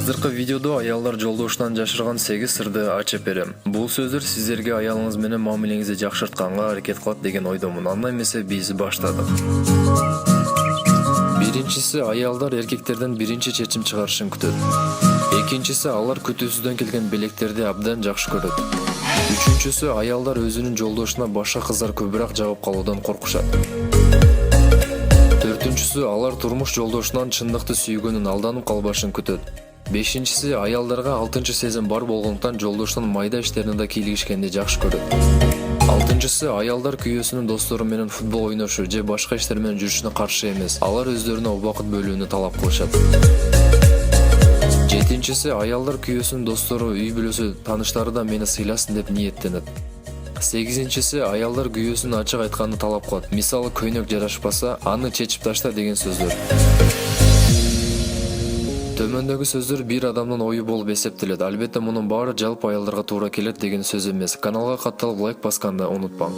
Азыркы видеодо аялдар жолдошунан жашырган 8 сырды ачып берем. Бул сөздөр сиздерге аялыңыз менен мамилеңизди жакшыртканга аракет кылат деген ойдомун. Анда эмесе биз баштадык. Биринчиси, аялдар эркектерден биринчи чечим чыгарышын күтөт. Экинчиси, алар күтүүсүздөн келген белектерди абдан жакшы көрөт. Үчүнчүсү, аялдар өзүнүн жолдошуна башка кыздар көбүрөөк жабып калуудан коркушат. Төртүнчүсү, алар турмуш жолдошунан чындыкты сүйгөнүн алданып калбашын күтөт. Бешинчиси, аялдарга 6-чы сезим бар болгондуктан жолдошунун майда иштерине да кийлигишкенди жакшы көрөт. 6-чысы, аялдар күйөөсүнүн достору менен футбол ойношу же башка иштер менен жүрүшүнө каршы эмес. Алар өздөрүнө убакыт бөлүүнү талап кылышат. 7-чысы, аялдар күйөөсүнүн достору, үй бүлөсү, тааныштары да мени сыйласын деп ниеттенет. 8-чысы, аялдар күйөөсүнүн ачык айтканды талап кылат. Мисалы, көйнөк жарашпаса, аны чечип ташта деген сөздөр. Төмөндөгү сөздөр бир адамдын ою болуп эсептелет. Албетте мунун баары жалпы аялдарга туура келет деген сөз эмес. Каналга катталып лайк басканды унутпаң.